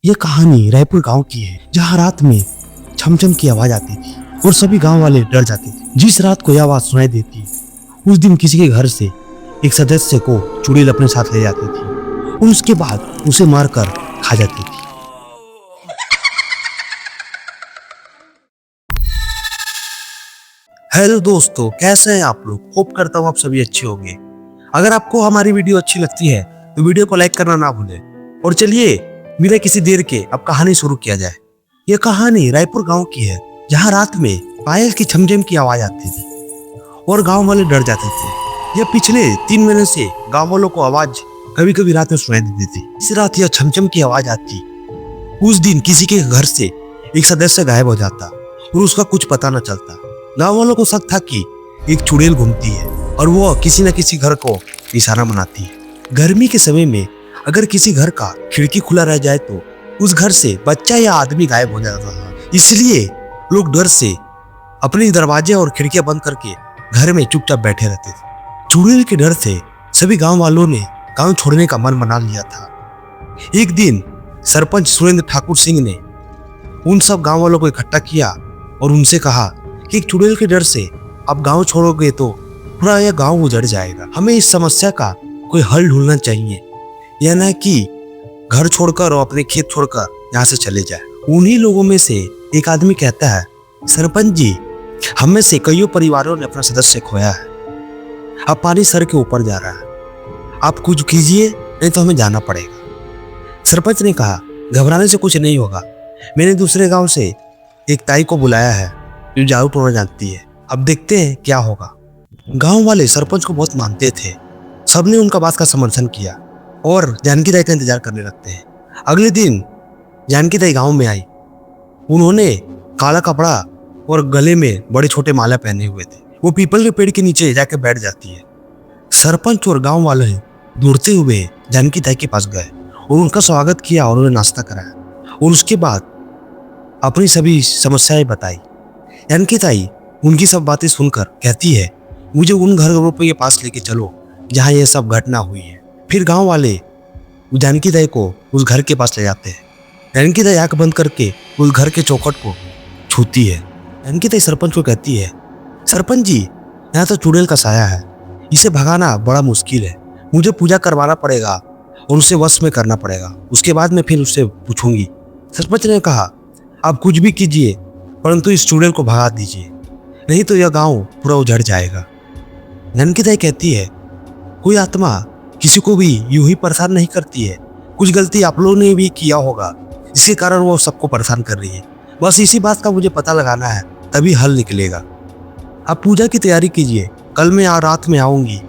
यह कहानी रायपुर गांव की है, जहां रात में छमछम की आवाज आती थी और सभी गांव वाले डर जाते थे। जिस रात को यह आवाज सुनाई देती, उस दिन किसी के घर से एक सदस्य को चुड़ैल अपने साथ ले जाती थी और उसके बाद उसे मारकर खा जाती थी। हेलो दोस्तों, कैसे हैं आप लोग? होप करता हूँ आप सभी अच्छे होंगे। अगर आपको हमारी वीडियो अच्छी लगती है तो वीडियो को लाइक करना ना भूलें। और चलिए बिना किसी देर के अब कहानी शुरू किया जाए। यह कहानी रायपुर गांव की है, जहां रात में पायल की छमछम की आवाज आती थी और गांव वाले डर जाते थे। यह पिछले 3 महीने से गांव वालों को आवाज कभी कभी रात में सुनाई देती थी। इस रात यह छमछम की आवाज आती, उस दिन किसी के घर से एक सदस्य गायब हो जाता और उसका कुछ पता न चलता। गांव वालों को शक था कि एक चुड़ैल घूमती है और वो किसी न किसी घर को निशाना बनाती है। गर्मी के समय में अगर किसी घर का खिड़की खुला रह जाए तो उस घर से बच्चा या आदमी गायब हो जाता था। इसलिए लोग डर से अपने दरवाजे और खिड़कियां बंद करके घर में चुपचाप बैठे रहते थे। चुड़ैल के डर से सभी गांव वालों ने गांव छोड़ने का मन बना लिया था। एक दिन सरपंच सुरेंद्र ठाकुर सिंह ने उन सब गांव वालों को इकट्ठा किया और उनसे कहा कि चुड़ैल के डर से अब गांव छोड़ोगे तो पूरा यह गांव उजड़ जाएगा। हमें इस समस्या का कोई हल ढूंढना चाहिए, यह न कि घर छोड़कर और अपने खेत छोड़कर यहाँ से चले जाए। उन्हीं लोगों में से एक आदमी कहता है, सरपंच जी, हम में से कईयों परिवारों ने अपना सदस्य खोया है। अब पानी सर के ऊपर जा रहा है, आप कुछ कीजिए नहीं तो हमें जाना पड़ेगा। सरपंच ने कहा, घबराने से कुछ नहीं होगा। मैंने दूसरे गांव से एक ताई को बुलाया है जो जादू टोना जानती है। अब देखते हैं क्या होगा। गांव वाले सरपंच को बहुत मानते थे। सबने उनका बात का समर्थन किया और जानकी ताई का इंतजार करने लगते हैं। अगले दिन जानकी ताई गांव में आई। उन्होंने काला कपड़ा और गले में बड़े छोटे माला पहने हुए थे। वो पीपल के पेड़ के नीचे जाकर बैठ जाती है। सरपंच और गांव वाले दौड़ते हुए जानकी ताई के पास गए और उनका स्वागत किया और उन्हें नाश्ता कराया और उसके बाद अपनी सभी समस्याएं बताई। जानकी ताई उनकी सब बातें सुनकर कहती है, मुझे उन घरों के पास लेके चलो जहाँ ये सब घटना हुई है। फिर गांव वाले जानकी ताई को उस घर के पास ले जाते हैं। जानकी ताई आंख बंद करके उस घर के चौखट को छूती है। जानकी ताई सरपंच को कहती है, सरपंच जी, यहाँ तो चुड़ैल का साया है, इसे भगाना बड़ा मुश्किल है। मुझे पूजा करवाना पड़ेगा और उसे वश में करना पड़ेगा। उसके बाद मैं फिर उससे पूछूंगी। सरपंच ने कहा, आप कुछ भी कीजिए परंतु इस चुड़ैल को भगा दीजिए, नहीं तो यह गांव पूरा उजड़ जाएगा। जानकी ताई कहती है, कोई आत्मा किसी को भी यूं ही परेशान नहीं करती है। कुछ गलती आप लोगों ने भी किया होगा, इसके कारण वो सबको परेशान कर रही है। बस इसी बात का मुझे पता लगाना है, तभी हल निकलेगा। आप पूजा की तैयारी कीजिए, कल मैं रात में आऊँगी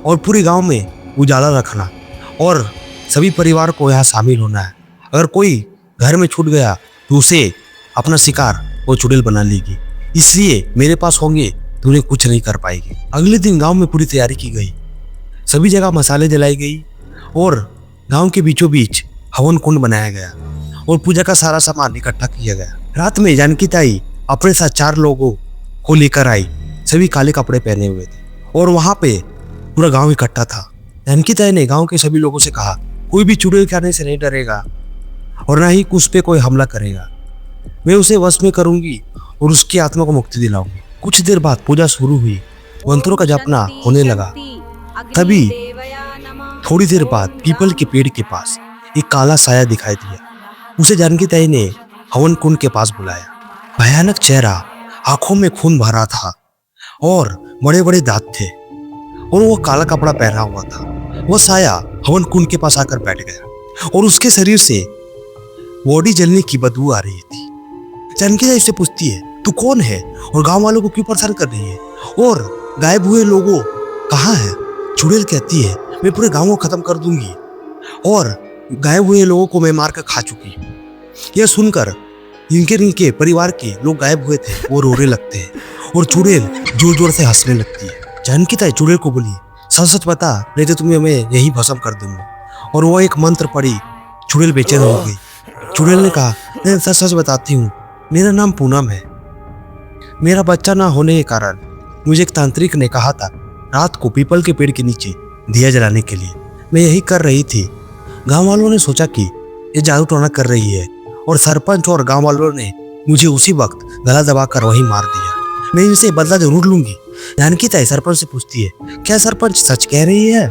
और पूरे गांव में उजाला रखना और सभी परिवार को यहाँ शामिल होना है। अगर कोई घर में छूट गया तो उसे अपना शिकार वो चुड़ैल बना लेगी, इसलिए मेरे पास होंगे तो उन्हें कुछ नहीं कर पाएगी। अगले दिन गांव में पूरी तैयारी की गई। सभी जगह मसाले जलाई गई और गांव के बीचों बीच हवन कुंड बनाया गया और पूजा का सारा सामान इकट्ठा किया गया। रात में जानकी ताई अपने साथ 4 लोगों को लेकर आई। सभी काले कपड़े पहने हुए थे और वहां पे पूरा गांव इकट्ठा था। जानकी ताई ने गांव के सभी लोगों से कहा, कोई भी चुड़ैल के आने से नहीं डरेगा और ना ही उस पर कोई हमला करेगा। मैं उसे वश में करूंगी और उसकी आत्मा को मुक्ति दिलाऊंगी। कुछ देर बाद पूजा शुरू हुई, मंत्रों का जपना होने लगा। तभी थोड़ी देर बाद पीपल के पेड़ के पास एक काला साया दिखाई दिया। उसे जानकी ताई ने हवन कुंड के पास बुलाया। भयानक चेहरा, आंखों में खून भरा था और बड़े बड़े दांत थे और वो काला कपड़ा पहना हुआ था। वो साया हवन कुंड के पास आकर बैठ गया और उसके शरीर से बॉडी जलने की बदबू आ रही थी। जानकी ताई उससे पूछती है, तू कौन है और गांव वालों को क्यों परेशान कर रही है और गायब हुए लोगों कहाँ हैं? चुड़ैल कहती है, मैं पूरे गांव को खत्म कर दूंगी और गायब हुए लोगों को मैं मार कर खा चुकी हूँ। यह सुनकर इनके परिवार के लोग गायब हुए थे वो रोने लगते हैं और चुड़ैल जोर जोर से हंसने लगती है। जानकी ताई चुड़ैल को बोली, सच सच बता, नहीं तो तुम्हें मैं यही भस्म कर दूंगा। और वो एक मंत्र पढ़ी। चुड़ैल बेचैन हो गई। चुड़ैल ने कहा, मैं सच सच बताती हूँ, मेरा नाम पूनम है। मेरा बच्चा ना होने के कारण मुझे एक तांत्रिक ने कहा था रात को पीपल के पेड़ के नीचे दिया जलाने के लिए। मैं यही कर रही थी। गांव वालों ने सोचा कि ये जादू टोना कर रही है और सरपंच और गांव वालों ने मुझे उसी वक्त गला दबाकर वहीं मार दिया। मैं इनसे बदला जरूर लूंगी। जानकी ताई सरपंच से पूछती है, क्या सरपंच सच कह रही है?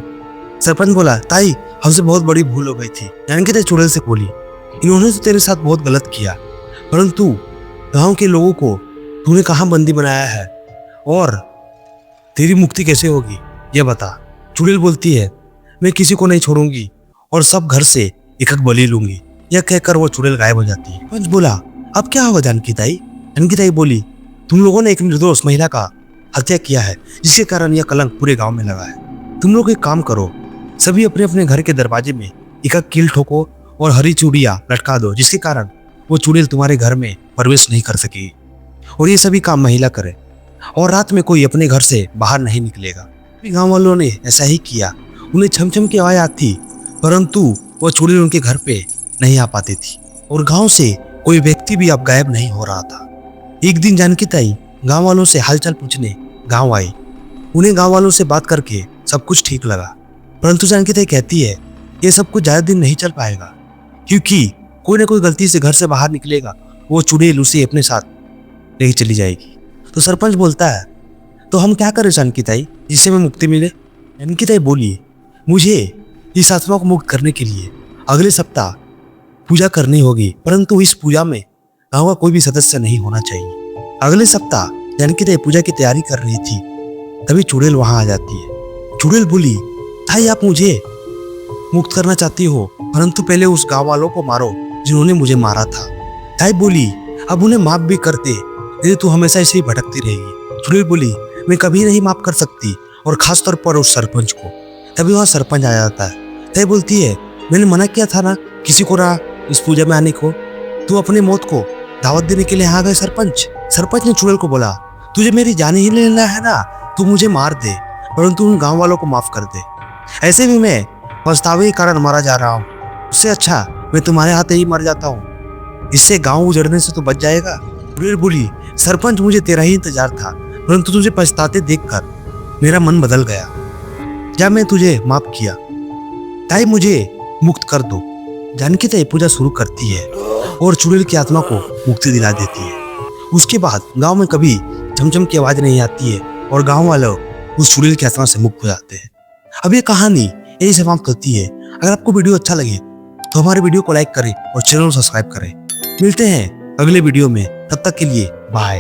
सरपंच बोला, ताई हमसे बहुत बड़ी भूल हो गई थी। जानकी ताई चुड़ैल से बोली, इन्होंने तो तेरे साथ बहुत गलत किया, परंतु गांव के लोगों को तूने कहाँ बंदी बनाया है और तेरी मुक्ति कैसे होगी ये बता। चुड़ैल बोलती है, मैं किसी को नहीं छोड़ूंगी और सब घर से एक एक बलि लूंगी। यह कहकर वो चुड़ैल गायब हो जाती है। पंच बोला, अब क्या होगा जानकी ताई? जानकी ताई बोली, तुम लोगों ने एक निर्दोष महिला का हत्या किया है, जिसके कारण यह कलंक पूरे गांव में लगा है। तुम लोग एक काम करो, सभी अपने अपने घर के दरवाजे में एक एक कील ठोको और हरी चूड़ियां लटका दो, जिसके कारण वो चुड़ैल तुम्हारे घर में प्रवेश नहीं कर सकेगी। और ये सभी काम महिला करे और रात में कोई अपने घर से बाहर नहीं निकलेगा। गांव वालों ने ऐसा ही किया। उन्हें छमछम की आवाज आती, परंतु वो चुड़ैल उनके घर पे नहीं आ पाती थी और गांव से कोई व्यक्ति भी अब गायब नहीं हो रहा था। एक दिन जानकी ताई गांव वालों से हालचाल पूछने गांव आई। उन्हें गांव वालों से बात करके सब कुछ ठीक लगा, परंतु जानकी ताई कहती है, ये सब कुछ ज्यादा दिन नहीं चल पाएगा, क्योंकि कोई ना कोई गलती से घर से बाहर निकलेगा, वो चुड़ैल उसे अपने साथ लेके चली जाएगी। तो सरपंच बोलता है, तो हम क्या करें जानकी ताई, जिससे मैं मुक्ति मिले? जानकी ताई बोली, मुझे इस आत्मा को मुक्त करने के लिए अगले सप्ताह पूजा करनी होगी, परंतु इस पूजा में गांव का कोई भी सदस्य नहीं होना चाहिए। अगले सप्ताह जानकी ताई पूजा की तैयारी कर रही थी, तभी चुड़ैल वहां आ जाती है। चुड़ैल बोली, ताई आप मुझे मुक्त करना चाहती हो, परंतु पहले उस गांव वालों को मारो जिन्होंने मुझे मारा था। ताई बोली, अब उन्हें माफ भी कर दे, नहीं तो हमेशा ऐसे ही भटकती रहेगी। चुड़ैल बोली, मैं कभी नहीं माफ कर सकती, और खास तौर पर उस सरपंच को। तभी वहाँ सरपंच आ जाता है। ताई बोलती है, मैंने मना किया था ना किसी को ना इस पूजा में आने को, तू अपने मौत को दावत देने के लिए आ गए सरपंच। सरपंच ने चुड़ैल को बोला, तुझे मेरी जान ही लेना है ना, तू मुझे मार दे, परंतु उन गांव वालों को माफ कर दे। ऐसे भी मैं पछतावे के कारण मारा जा रहा हूँ, उससे अच्छा मैं तुम्हारे हाथ ही मर जाता हूँ, इससे गांव उजड़ने से तो बच जाएगा। चुड़ैल बोली, सरपंच मुझे तेरा ही इंतजार था, परंतु तुझे पछताते देखकर मेरा मन बदल गया। क्या मैं तुझे माफ किया? ताई मुझे मुक्त कर दो। जानकी ताई पूजा शुरू करती है और चुड़ैल की आत्मा को मुक्ति दिला देती है। उसके बाद गांव में कभी झमझम की आवाज नहीं आती है और गांव वाले उस चुड़ैल की आत्मा से मुक्त हो जाते हैं। अब ये कहानी यही समाप्त करती है। अगर आपको वीडियो अच्छा लगे तो हमारे वीडियो को लाइक करें और चैनल को सब्सक्राइब करें। मिलते हैं अगले वीडियो में, तब तक के लिए बाय।